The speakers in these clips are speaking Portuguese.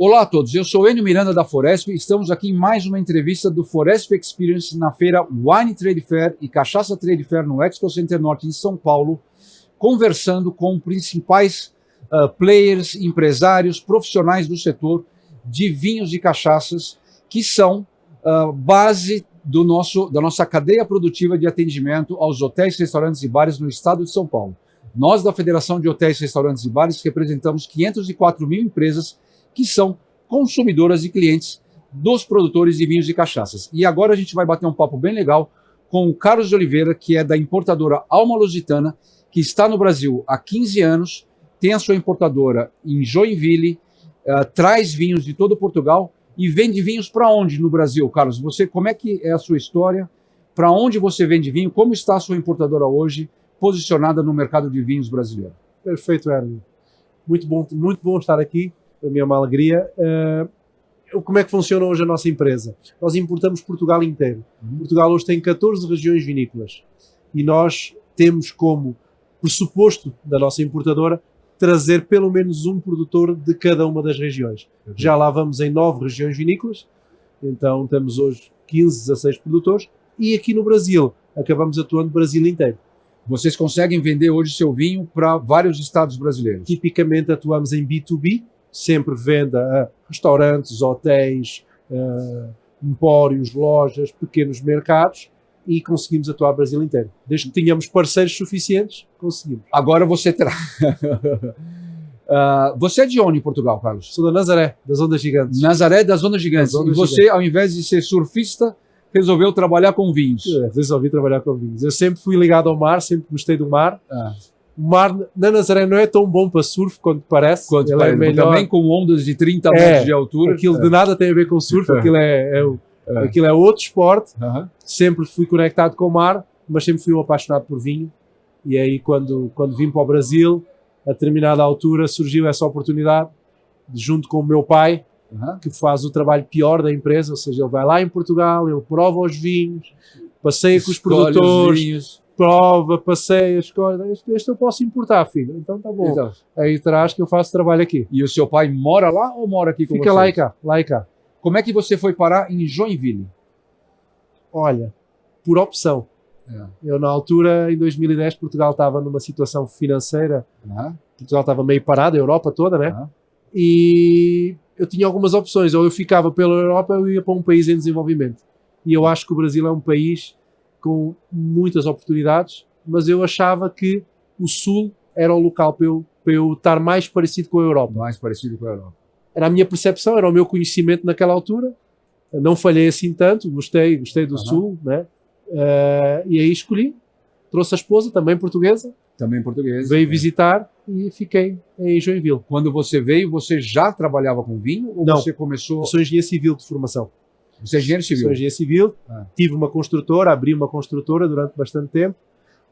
Olá a todos, eu sou Enio Miranda da Foresp e estamos aqui em mais uma entrevista do Foresp Experience na feira Wine Trade Fair e Cachaça Trade Fair no Expo Center Norte em São Paulo, conversando com principais players, empresários, profissionais do setor de vinhos e cachaças, que são base da nossa cadeia produtiva de atendimento aos hotéis, restaurantes e bares no estado de São Paulo. Nós, da Federação de Hotéis, Restaurantes e Bares, representamos 504 mil empresas que são consumidoras e clientes dos produtores de vinhos e cachaças. E agora a gente vai bater um papo bem legal com o Carlos de Oliveira, que é da importadora Alma Lusitana, que está no Brasil há 15 anos, tem a sua importadora em Joinville, traz vinhos de todo Portugal e vende vinhos para onde no Brasil, Carlos? Como é que é a sua história? Para onde você vende vinho? Como está a sua importadora hoje posicionada no mercado de vinhos brasileiro? Perfeito, Hélio. Muito bom estar aqui. A minha alegria. Como é que funciona hoje a nossa empresa? Nós importamos Portugal inteiro. Portugal hoje tem 14 regiões vinícolas e nós temos como pressuposto da nossa importadora trazer pelo menos um produtor de cada uma das regiões. Já lá vamos em 9 regiões vinícolas, então temos hoje 15, 16 produtores e aqui no Brasil acabamos atuando no Brasil inteiro. Vocês conseguem vender hoje seu vinho para vários estados brasileiros? Tipicamente atuamos em B2B, sempre venda a restaurantes, hotéis, empórios, lojas, pequenos mercados e conseguimos atuar o Brasil inteiro. Desde que tenhamos parceiros suficientes, conseguimos. Agora você terá... você é de onde em Portugal, Carlos? Sou da Nazaré, das Ondas Gigantes. Nazaré das Ondas Gigantes. E você, ao invés de ser surfista, resolveu trabalhar com vinhos. Resolvi trabalhar com vinhos. Eu sempre fui ligado ao mar, sempre gostei do mar. O mar na Nazaré não é tão bom para surf quanto parece. É melhor. Também com ondas de 30 metros de altura. Aquilo de nada tem a ver com surf, aquilo é outro esporte. Sempre fui conectado com o mar, mas sempre fui um apaixonado por vinho. E aí quando vim para o Brasil, a determinada altura surgiu essa oportunidade, junto com o meu pai, que faz o trabalho pior da empresa, ou seja, ele vai lá em Portugal, ele prova os vinhos, passeia com os produtores, prova, passeia, escolhe, este eu posso importar, filho. Então tá bom. Então, aí traz que eu faço trabalho aqui. E o seu pai mora lá ou mora aqui com você? Fica lá e cá. Como é que você foi parar em Joinville? Olha, por opção. Eu, na altura, em 2010, Portugal estava numa situação financeira, Portugal estava meio parado, a Europa toda, né? E eu tinha algumas opções, ou eu ficava pela Europa ou eu ia para um país em desenvolvimento. E eu acho que o Brasil é um país com muitas oportunidades, mas eu achava que o Sul era o local para eu estar mais parecido com a Europa. Mais parecido com a Europa. Era a minha percepção, era o meu conhecimento naquela altura. Não falhei assim tanto, gostei do Sul, né? E aí escolhi, trouxe a esposa, também portuguesa. Também portuguesa. Veio visitar e fiquei em Joinville. Quando você veio, você já trabalhava com vinho? Ou não, você começou... Eu sou engenheiro civil de formação. Você é engenheiro civil? Sou engenheiro civil, tive uma construtora, abri uma construtora durante bastante tempo.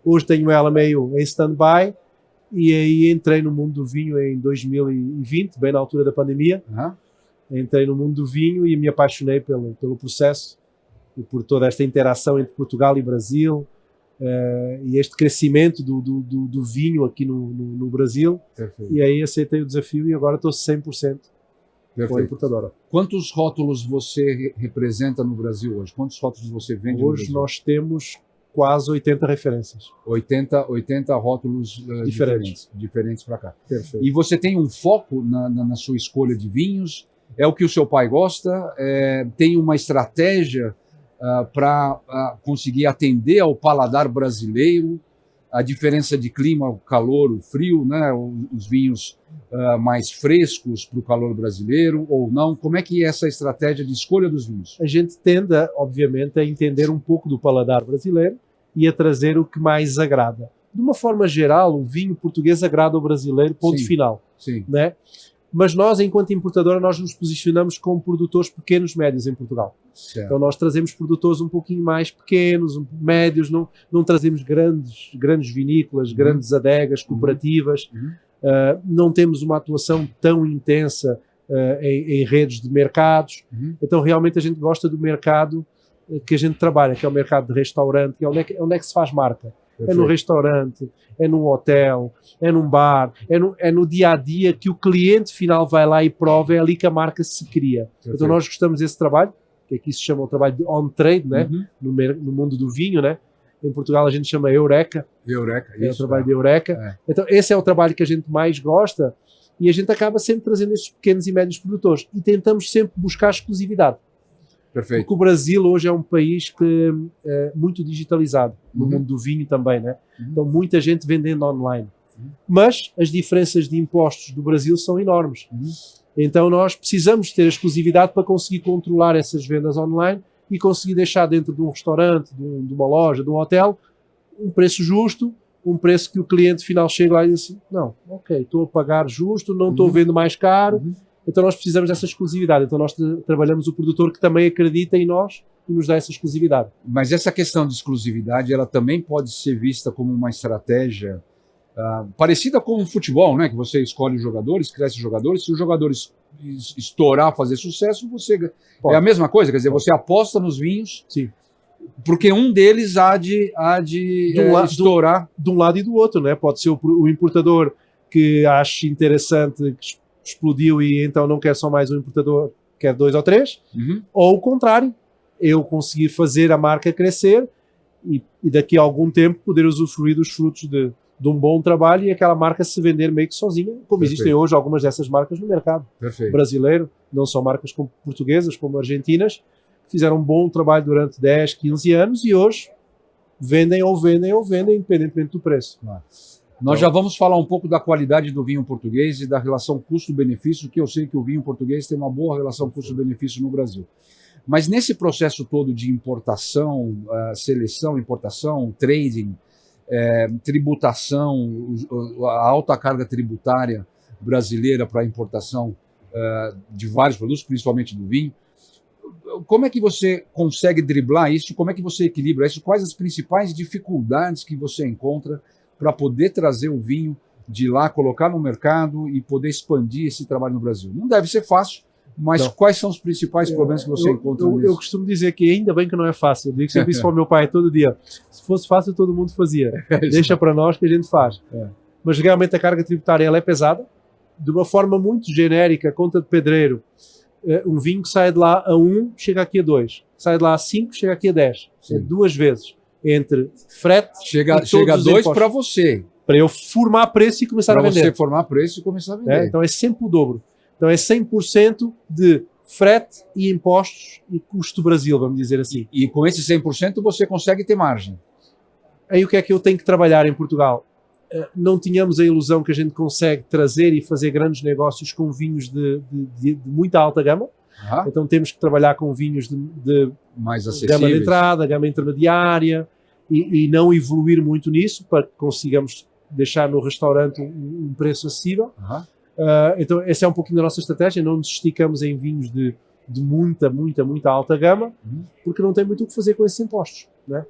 Hoje tenho ela meio em stand-by e aí entrei no mundo do vinho em 2020, bem na altura da pandemia. Entrei no mundo do vinho e me apaixonei pelo processo e por toda esta interação entre Portugal e Brasil e este crescimento do vinho aqui no Brasil. Perfeito. E aí aceitei o desafio e agora estou 100% com a importadora. Quantos rótulos você representa no Brasil hoje? Quantos rótulos você vende no Brasil? Hoje nós temos quase 80 referências. 80 rótulos diferentes para cá. Perfeito. E você tem um foco na sua escolha de vinhos? É o que o seu pai gosta? Tem uma estratégia para conseguir atender ao paladar brasileiro? A diferença de clima, o calor, o frio, né? Os vinhos mais frescos para o calor brasileiro ou não? Como é que é essa estratégia de escolha dos vinhos? A gente tende, obviamente, a entender um pouco do paladar brasileiro e a trazer o que mais agrada. De uma forma geral, o vinho português agrada ao brasileiro, ponto final. Sim. Né? Mas nós, enquanto importadora, nós nos posicionamos como produtores pequenos, médios em Portugal. Certo. Então nós trazemos produtores um pouquinho mais pequenos, médios, não trazemos grandes vinícolas, grandes adegas, cooperativas. Não temos uma atuação tão intensa em redes de mercados. Então realmente a gente gosta do mercado que a gente trabalha, que é o mercado de restaurante, que é onde é que se faz marca. É no restaurante, é num hotel, é num bar, é no dia a dia que o cliente final vai lá e prova, é ali que a marca se cria. Perfeito. Então nós gostamos desse trabalho, que aqui se chama o trabalho de on-trade, né? No mundo do vinho, né? Em Portugal a gente chama Eureka. Eureka, é o trabalho de Eureka. Então esse é o trabalho que a gente mais gosta e a gente acaba sempre trazendo estes pequenos e médios produtores e tentamos sempre buscar exclusividade. Perfeito. Porque o Brasil hoje é um país que é muito digitalizado, no mundo do vinho também, né? Então muita gente vendendo online. Mas as diferenças de impostos do Brasil são enormes. Então nós precisamos ter exclusividade para conseguir controlar essas vendas online e conseguir deixar dentro de um restaurante, de uma loja, de um hotel, um preço justo, um preço que o cliente final chega lá e diz assim, não, ok, estou a pagar justo, não estou vendo mais caro. Então nós precisamos dessa exclusividade. Então nós trabalhamos o produtor que também acredita em nós e nos dá essa exclusividade. Mas essa questão de exclusividade, ela também pode ser vista como uma estratégia parecida com o futebol, né? Que você escolhe os jogadores, cresce os jogadores. Se os jogadores estourar, fazer sucesso, você... Pode. É a mesma coisa, quer dizer, você aposta nos vinhos... Sim. Porque um deles há de estourar. De um lado e do outro, né? Pode ser o importador que acha interessante... explodiu e então não quer só mais um importador, quer 2 ou 3, ou o contrário, eu conseguir fazer a marca crescer e daqui a algum tempo poder usufruir dos frutos de um bom trabalho e aquela marca se vender meio que sozinha, como existem hoje algumas dessas marcas no mercado brasileiro, não só marcas como portuguesas, como argentinas, que fizeram um bom trabalho durante 10, 15 anos e hoje vendem, independentemente do preço. Nós já vamos falar um pouco da qualidade do vinho português e da relação custo-benefício, que eu sei que o vinho português tem uma boa relação custo-benefício no Brasil. Mas nesse processo todo de importação, seleção, importação, trading, tributação, a alta carga tributária brasileira para a importação de vários produtos, principalmente do vinho, como é que você consegue driblar isso? Como é que você equilibra isso? Quais as principais dificuldades que você encontra para poder trazer o vinho de lá, colocar no mercado e poder expandir esse trabalho no Brasil? Não deve ser fácil, mas não. Quais são os principais problemas que você encontra nisso? Eu costumo dizer que ainda bem que não é fácil. Eu digo sempre isso para o meu pai todo dia. Se fosse fácil, todo mundo fazia. Deixa para nós que a gente faz. Mas realmente a carga tributária ela é pesada. De uma forma muito genérica, conta de pedreiro, um vinho que sai de lá a 1, chega aqui a 2. Sai de lá a 5, chega aqui a 10. É 2 vezes. Entre frete chega a 2 para você. Para eu formar preço e começar a vender. Para você formar preço e começar a vender. Então é sempre o dobro. Então é 100% de frete e impostos e custo Brasil, vamos dizer assim. E com esse 100% você consegue ter margem. Aí o que é que eu tenho que trabalhar em Portugal? Não tínhamos a ilusão que a gente consegue trazer e fazer grandes negócios com vinhos de muita alta gama. Então temos que trabalhar com vinhos de mais acessíveis, gama de entrada, gama intermediária e não evoluir muito nisso para que consigamos deixar no restaurante um preço acessível. Então essa é um pouquinho da nossa estratégia, não nos esticamos em vinhos de muita alta gama, porque não tem muito o que fazer com esses impostos, né?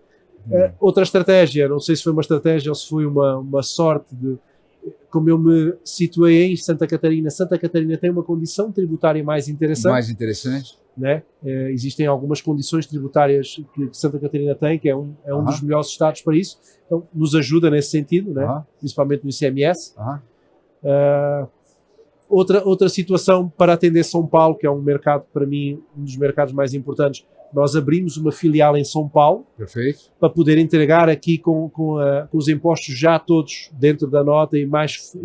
Outra estratégia, não sei se foi uma estratégia ou se foi uma sorte como eu me situei em Santa Catarina tem uma condição tributária mais interessante. Né? Existem algumas condições tributárias que Santa Catarina tem, que é um dos melhores estados para isso, então nos ajuda nesse sentido, né? Principalmente no ICMS. Outra situação para atender São Paulo, que é um mercado, para mim, um dos mercados mais importantes, nós abrimos uma filial em São Paulo. Perfeito. Para poder entregar aqui com os impostos já todos dentro da nota e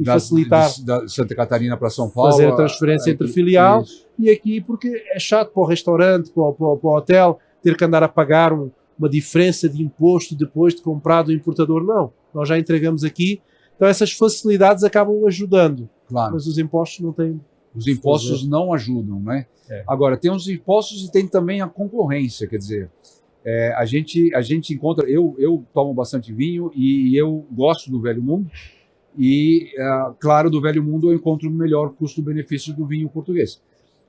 facilitar da Santa Catarina para São Paulo, fazer a transferência entre filial e aqui, porque é chato para o restaurante, para o hotel, ter que andar a pagar uma diferença de imposto depois de comprar do importador. Não, nós já entregamos aqui, então essas facilidades acabam ajudando. Claro. Mas os impostos não têm. Os impostos não ajudam, né? Agora, tem os impostos e tem também a concorrência, quer dizer, a gente encontra, eu tomo bastante vinho e eu gosto do Velho Mundo e, claro, do Velho Mundo eu encontro o melhor custo-benefício do vinho português.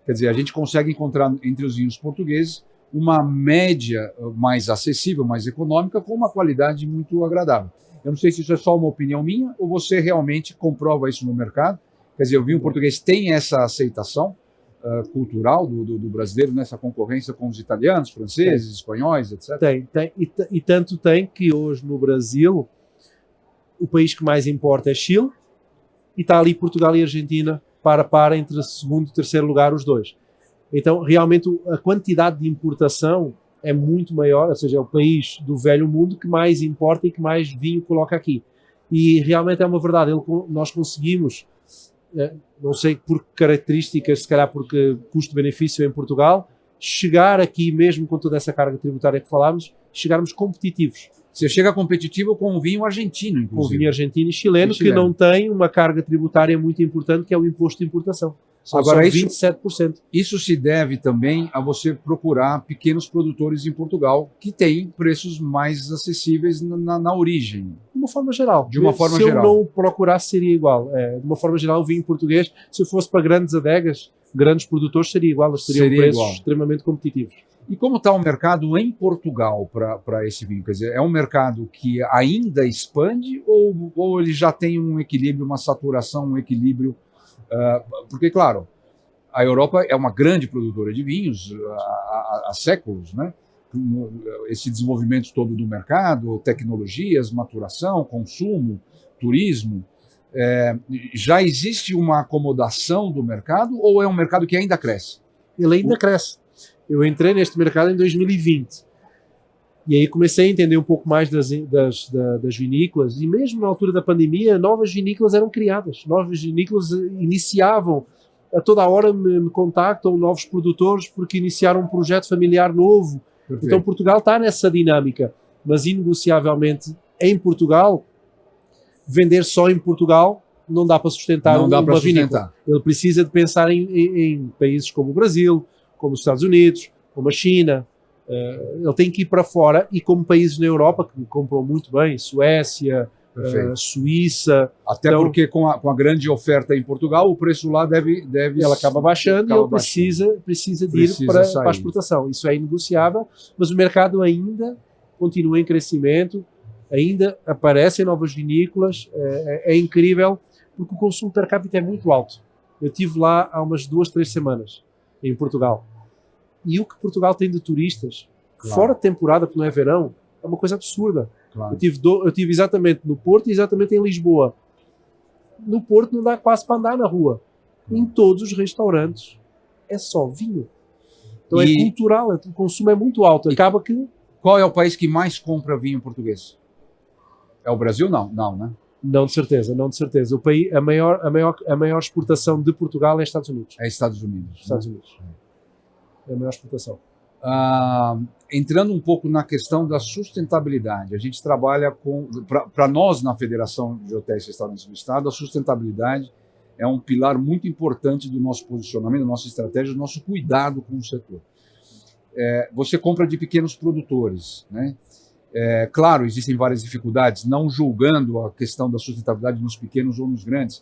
Quer dizer, a gente consegue encontrar entre os vinhos portugueses uma média mais acessível, mais econômica, com uma qualidade muito agradável. Eu não sei se isso é só uma opinião minha ou você realmente comprova isso no mercado. Quer dizer, o vinho português tem essa aceitação cultural do brasileiro nessa concorrência com os italianos, franceses, espanhóis, etc. Tem. E tanto tem que hoje no Brasil o país que mais importa é Chile, e está ali Portugal e Argentina para entre segundo e terceiro lugar os dois. Então, realmente, a quantidade de importação é muito maior, ou seja, é o país do velho mundo que mais importa e que mais vinho coloca aqui. E realmente é uma verdade, nós conseguimos, não sei por características, se calhar porque custo-benefício em Portugal, chegar aqui mesmo com toda essa carga tributária que falámos, chegarmos competitivos. Você chega competitivo com o vinho argentino, inclusive. Com o vinho argentino e chileno, que não tem uma carga tributária muito importante, que é o imposto de importação. Agora, são 27%. Isso se deve também a você procurar pequenos produtores em Portugal que têm preços mais acessíveis na origem. De uma forma geral. De uma forma se geral. Se eu não procurasse, seria igual. De uma forma geral, o vinho português, se eu fosse para grandes adegas, grandes produtores, seria igual. Eles teriam preços extremamente competitivos. E como está o mercado em Portugal para esse vinho? Quer dizer, é um mercado que ainda expande ou ele já tem um equilíbrio, uma saturação, um equilíbrio? Porque, claro, a Europa é uma grande produtora de vinhos há séculos, né? Esse desenvolvimento todo do mercado, tecnologias, maturação, consumo, turismo. Já existe uma acomodação do mercado ou é um mercado que ainda cresce? Ele ainda cresce. Eu entrei neste mercado em 2020 e aí comecei a entender um pouco mais das vinícolas, e mesmo na altura da pandemia novas vinícolas eram criadas, novas vinícolas iniciavam, a toda hora me contactam novos produtores porque iniciaram um projeto familiar novo. Perfeito. Então Portugal está nessa dinâmica, mas inegociavelmente em Portugal, vender só em Portugal não dá para sustentar uma vinícola. Ele precisa de pensar em países como o Brasil, como os Estados Unidos, como a China. Ele tem que ir para fora, e como países na Europa que compram muito bem, Suécia, Suíça. Até então, porque com a grande oferta em Portugal, o preço lá deve ele acaba baixando, e ele precisa de ir para a exportação. Isso é inegociável, mas o mercado ainda continua em crescimento, ainda aparecem novas vinícolas, é incrível, porque o consumo per capita é muito alto. Eu estive lá há umas 2-3 semanas, em Portugal. E o que Portugal tem de turistas, fora de temporada, porque não é verão, é uma coisa absurda. Claro. Eu tive exatamente no Porto e exatamente em Lisboa. No Porto não dá quase para andar na rua. Em todos os restaurantes é só vinho. Então é cultural, o consumo é muito alto. Acaba que... Qual é o país que mais compra vinho português? É o Brasil? Não, né? Não, de certeza, não de certeza. O país, a maior exportação de Portugal é Estados Unidos. É Estados Unidos. Estados Unidos. É a maior exportação. Entrando um pouco na questão da sustentabilidade, a gente trabalha para nós na Federação de Hotéis e Restaurantes do Estado, a sustentabilidade é um pilar muito importante do nosso posicionamento, da nossa estratégia, do nosso cuidado com o setor. Você compra de pequenos produtores, né? Claro, existem várias dificuldades, não julgando a questão da sustentabilidade nos pequenos ou nos grandes,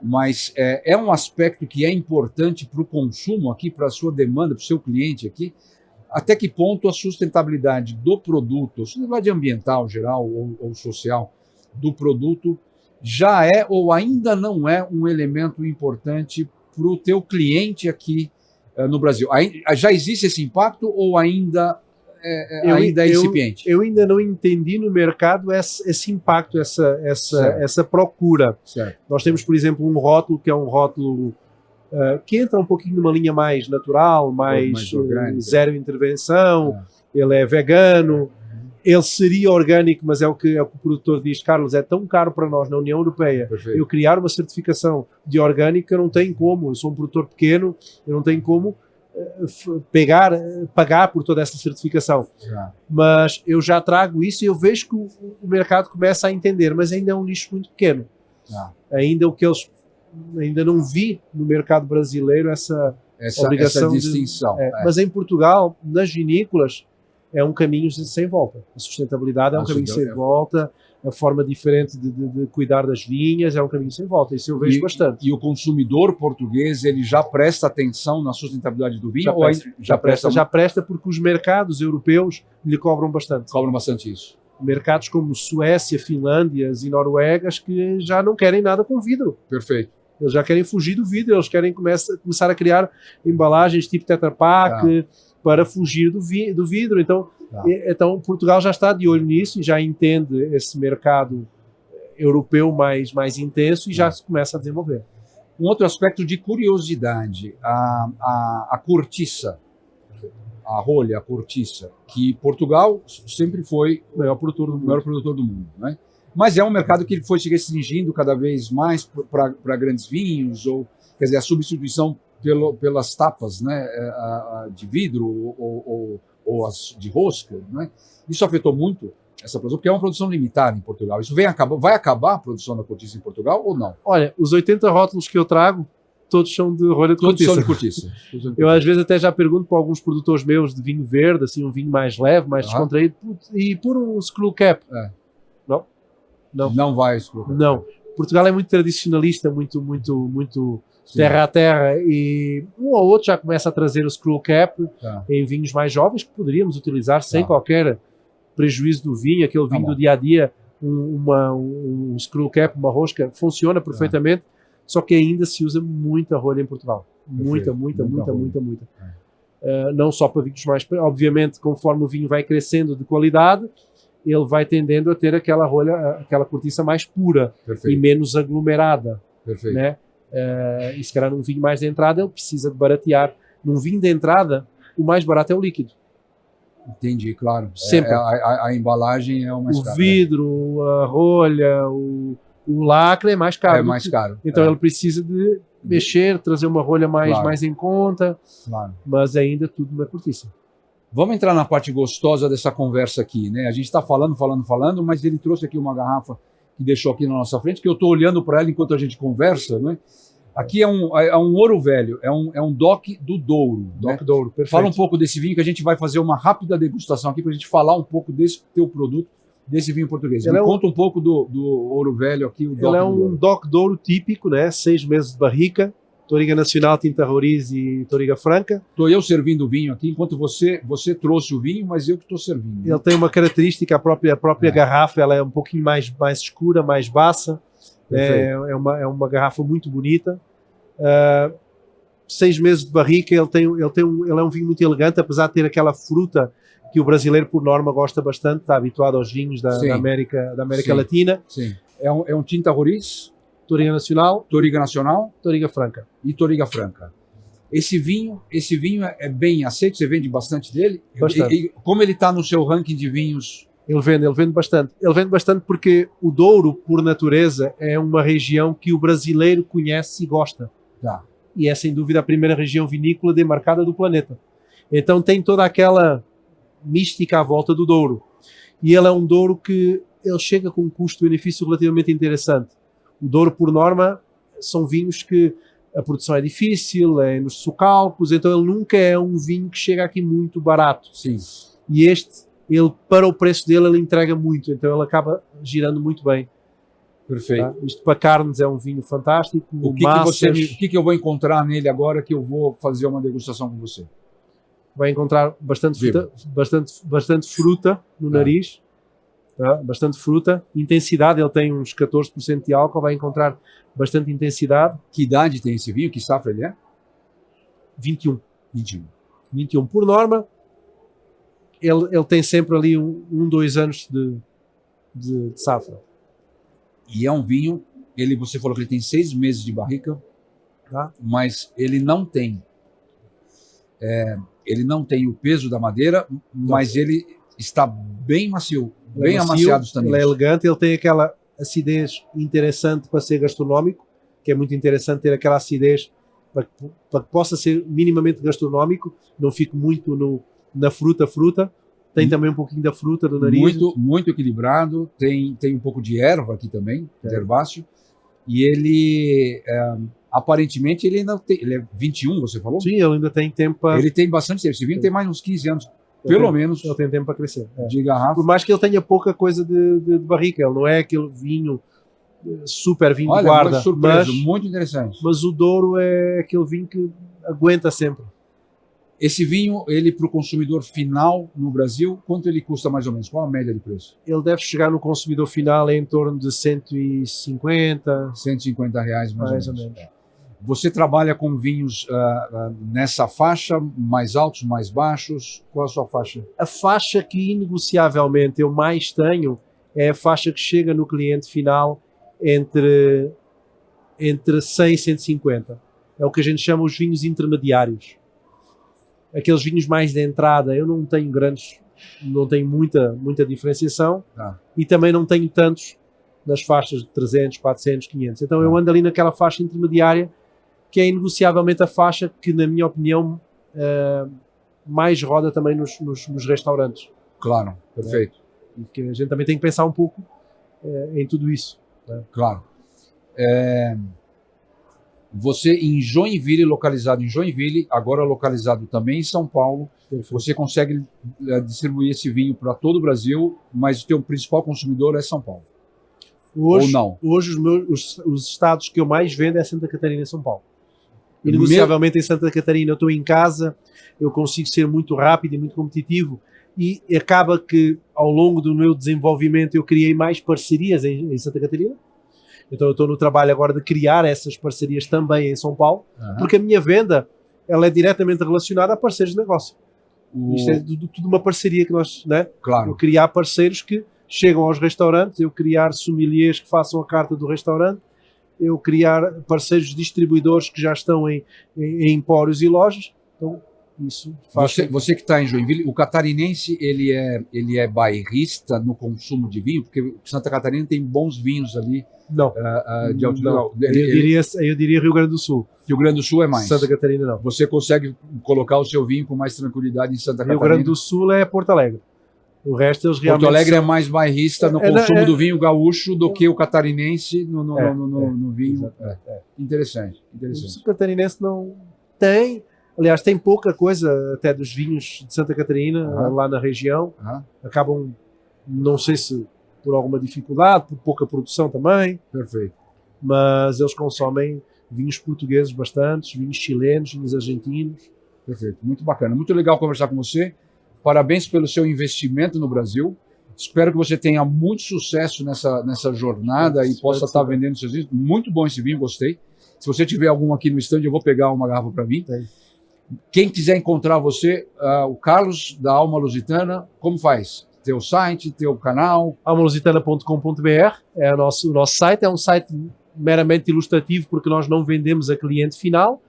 mas é um aspecto que é importante para o consumo aqui, para a sua demanda, para o seu cliente aqui. Até que ponto a sustentabilidade do produto, a sustentabilidade ambiental geral ou social do produto já é ou ainda não é um elemento importante para o teu cliente aqui no Brasil? Já existe esse impacto ou ainda é incipiente? Eu ainda não entendi no mercado esse impacto, essa procura. Certo. Nós temos, por exemplo, um rótulo que é um rótulo que entra um pouquinho numa linha mais natural, mais zero intervenção, ele é vegano, ele seria orgânico, mas é o que o produtor diz: Carlos, é tão caro para nós na União Europeia. Perfeito. Eu criar uma certificação de orgânico, eu não tenho como, eu sou um produtor pequeno, eu não tenho como pagar por toda essa certificação. Mas eu já trago isso e eu vejo que o mercado começa a entender, mas ainda é um nicho muito pequeno. Ainda não vi no mercado brasileiro essa obrigação, essa distinção. Mas em Portugal, nas vinícolas, é um caminho sem volta. A sustentabilidade é um caminho sem volta, a forma diferente de cuidar das vinhas é um caminho sem volta. Isso eu vejo bastante. E o consumidor português, ele já presta atenção na sustentabilidade do vinho? Já presta, porque os mercados europeus lhe cobram bastante. Cobram bastante isso. Mercados como Suécia, Finlândias e Noruegas que já não querem nada com vidro. Perfeito. Eles já querem fugir do vidro, eles querem começar a criar embalagens tipo Tetra Pak para fugir do vidro. Então Portugal já está de olho nisso e já entende esse mercado europeu mais intenso e já se começa a desenvolver. Um outro aspecto de curiosidade, a cortiça, a rolha, a cortiça, que Portugal sempre foi o maior produtor do mundo, né? Mas é um mercado que foi se restringindo cada vez mais para grandes vinhos, ou, quer dizer, a substituição pelas tapas, né, de vidro ou as de rosca, né? Isso afetou muito essa produção, porque é uma produção limitada em Portugal. Isso vai acabar a produção da cortiça em Portugal ou não? Olha, os 80 rótulos que eu trago, todos são de rolha de cortiça. Todos são de cortiça. Eu às vezes até já pergunto para alguns produtores meus de vinho verde, assim, um vinho mais leve, mais descontraído, e por um screw cap. Não vai screw cap. Não. Portugal é muito tradicionalista, muito terra a terra, e um ou outro já começa a trazer o screw cap em vinhos mais jovens que poderíamos utilizar sem qualquer prejuízo do vinho, aquele vinho do dia a dia, um screw cap, uma rosca, funciona perfeitamente, só que ainda se usa muita rolha em Portugal. Muita. Não só para vinhos mais... Obviamente, conforme o vinho vai crescendo de qualidade, ele vai tendendo a ter aquela rolha, aquela cortiça mais pura e menos aglomerada. Perfeito. Né? E se calhar num vinho mais de entrada ele precisa de baratear. Num vinho de entrada, o mais barato é o líquido. Entendi, claro. Sempre. A embalagem é o mais caro. O vidro, a rolha, o lacre é mais caro. É mais caro. Então ele precisa de mexer, trazer uma rolha mais em conta, mas ainda tudo na cortiça. Vamos entrar na parte gostosa dessa conversa aqui, né? A gente está falando, mas ele trouxe aqui uma garrafa que deixou aqui na nossa frente, que eu estou olhando para ela enquanto a gente conversa, né? Aqui é um ouro velho, é um DOC do Douro. DOC Douro, perfeito. Fala um pouco desse vinho, que a gente vai fazer uma rápida degustação aqui para a gente falar um pouco desse teu produto, desse vinho português. Me conta um pouco do ouro velho aqui, o DOC Ele é do Douro. DOC Douro típico, né? 6 meses de barrica, Touriga Nacional, Tinta Roriz e Touriga Franca. Estou eu servindo o vinho aqui, enquanto você trouxe o vinho, mas eu que estou servindo. Ele tem uma característica, a própria garrafa, ela é um pouquinho mais escura, mais baça. É uma garrafa muito bonita. 6 meses de barrica, ele é um vinho muito elegante, apesar de ter aquela fruta que o brasileiro, por norma, gosta bastante, está habituado aos vinhos da América Latina. Sim. É um Tinta Roriz, Touriga Nacional, Touriga Franca. E Touriga Franca. Esse vinho é bem aceito? Você vende bastante dele? Bastante. E como ele está no seu ranking de vinhos? Ele vende bastante. Ele vende bastante porque o Douro, por natureza, é uma região que o brasileiro conhece e gosta. E é, sem dúvida, a primeira região vinícola demarcada do planeta. Então tem toda aquela mística à volta do Douro. E ele é um Douro que ele chega com um custo-benefício relativamente interessante. O Douro, por norma, são vinhos que a produção é difícil, é nos socalcos, então ele nunca é um vinho que chega aqui muito barato. Sim. E ele, para o preço dele, ele entrega muito, então ele acaba girando muito bem. Perfeito. Tá? Isto para carnes é um vinho fantástico. O que eu vou encontrar nele agora que eu vou fazer uma degustação com você? Vai encontrar bastante fruta no nariz. Tá? Bastante fruta, intensidade, ele tem uns 14% de álcool, vai encontrar bastante intensidade. Que idade tem esse vinho? Que safra ele é? 21. Por norma, ele tem sempre ali 2 anos de safra. E é um vinho, você falou que ele tem 6 meses de barrica, mas ele não tem o peso da madeira, mas ele está bem macio. Bem amaciados também. Ele é elegante, ele tem aquela acidez interessante para ser gastronómico, que é muito interessante ter aquela acidez para que possa ser minimamente gastronómico, não fique muito na fruta. Tem também um pouquinho da fruta do nariz. Muito equilibrado, tem um pouco de erva aqui também, de herbáceo, e ele, aparentemente, ele é 21, você falou? Sim, ele ainda tem tempo. Ele tem bastante tempo, esse vinho tem mais uns 15 anos. Pelo menos. Ele tem tempo para crescer. De garrafa. Por mais que ele tenha pouca coisa de barrica, ele não é aquele vinho, super vinho de guarda. Muito interessante. Mas o Douro é aquele vinho que aguenta sempre. Esse vinho, ele para o consumidor final no Brasil, quanto ele custa mais ou menos? Qual a média de preço? Ele deve chegar no consumidor final em torno de 150 reais mais ou menos. Você trabalha com vinhos nessa faixa, mais altos, mais baixos? Qual a sua faixa? A faixa que inegociavelmente eu mais tenho é a faixa que chega no cliente final entre 100 e 150. É o que a gente chama os vinhos intermediários. Aqueles vinhos mais de entrada, eu não tenho muita diferenciação e também não tenho tantos nas faixas de 300, 400, 500. Então eu ando ali naquela faixa intermediária, que é inegociavelmente a faixa que, na minha opinião, mais roda também nos restaurantes. Claro, perfeito. E que a gente também tem que pensar um pouco em tudo isso. Claro. Você em Joinville, localizado em Joinville, agora localizado também em São Paulo, você consegue distribuir esse vinho para todo o Brasil, mas o teu principal consumidor é São Paulo. Hoje, ou não? Hoje os estados que eu mais vendo é Santa Catarina e São Paulo. Inegociavelmente em Santa Catarina eu estou em casa, eu consigo ser muito rápido e muito competitivo, e acaba que ao longo do meu desenvolvimento eu criei mais parcerias em Santa Catarina. Então eu estou no trabalho agora de criar essas parcerias também em São Paulo, porque a minha venda ela é diretamente relacionada a parceiros de negócio. Isto é tudo uma parceria que nós, né? Claro. Eu criar parceiros que chegam aos restaurantes, eu criar sommeliers que façam a carta do restaurante, eu criar parceiros distribuidores que já estão em empórios e lojas. Então isso faz. Você que está em Joinville, o catarinense ele é bairrista no consumo de vinho, porque Santa Catarina tem bons vinhos ali. Não. De alto não. Eu diria Rio Grande do Sul. Rio Grande do Sul é mais. Santa Catarina não. Você consegue colocar o seu vinho com mais tranquilidade em Santa Catarina? Rio Grande do Sul é Porto Alegre. O resto eles realmente. Porto Alegre é mais bairrista no consumo do vinho gaúcho do que o catarinense no vinho. Interessante. O catarinense não tem. Aliás, tem pouca coisa até dos vinhos de Santa Catarina lá na região. Acabam, não sei se por alguma dificuldade, por pouca produção também. Perfeito. Mas eles consomem vinhos portugueses bastantes, vinhos chilenos, vinhos argentinos. Perfeito. Muito bacana. Muito legal conversar com você. Parabéns pelo seu investimento no Brasil. Espero que você tenha muito sucesso nessa jornada e possa estar vendendo seus vinhos. Muito bom esse vinho, gostei. Se você tiver algum aqui no stand, eu vou pegar uma garrafa para mim. Quem quiser encontrar você, o Carlos da Alma Lusitana, como faz? Teu site, teu canal? almalusitana.com.br é o nosso site. É um site meramente ilustrativo porque nós não vendemos a cliente final.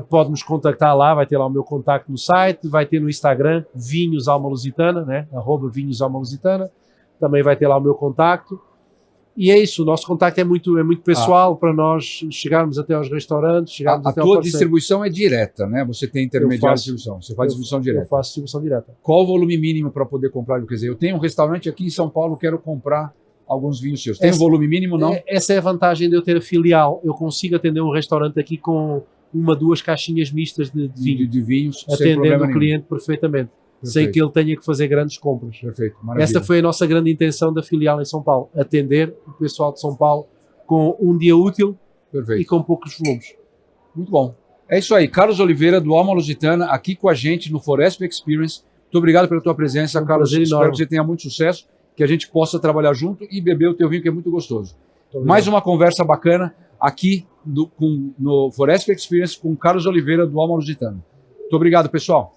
Pode-nos contactar lá, vai ter lá o meu contacto no site, vai ter no Instagram Vinhos Alma Lusitana, né? @Vinhos Alma Lusitana. Também vai ter lá o meu contacto. E é isso, o nosso contacto é muito pessoal para nós chegarmos até aos restaurantes. A tua distribuição é direta, né? Você tem intermediário de distribuição, você faz distribuição direta. Eu faço distribuição direta. Qual o volume mínimo para poder comprar? Quer dizer, eu tenho um restaurante aqui em São Paulo, quero comprar alguns vinhos seus. Tem um volume mínimo, não? Essa é a vantagem de eu ter a filial. Eu consigo atender um restaurante aqui com 1-2 caixinhas mistas de vinhos, atendendo o cliente perfeitamente. Perfeito. Sem que ele tenha que fazer grandes compras. Perfeito, maravilha. Essa foi a nossa grande intenção da filial em São Paulo, atender o pessoal de São Paulo com um dia útil e com poucos volumes. Muito bom. É isso aí, Carlos Oliveira do Alma Lusitana, aqui com a gente no Foresp Experience. Muito obrigado pela tua presença, Carlos. Espero que você tenha muito sucesso, que a gente possa trabalhar junto e beber o teu vinho, que é muito gostoso. Mais uma conversa bacana aqui no Foresp Experience com Carlos Oliveira do Alma Lusitana. Muito obrigado, pessoal.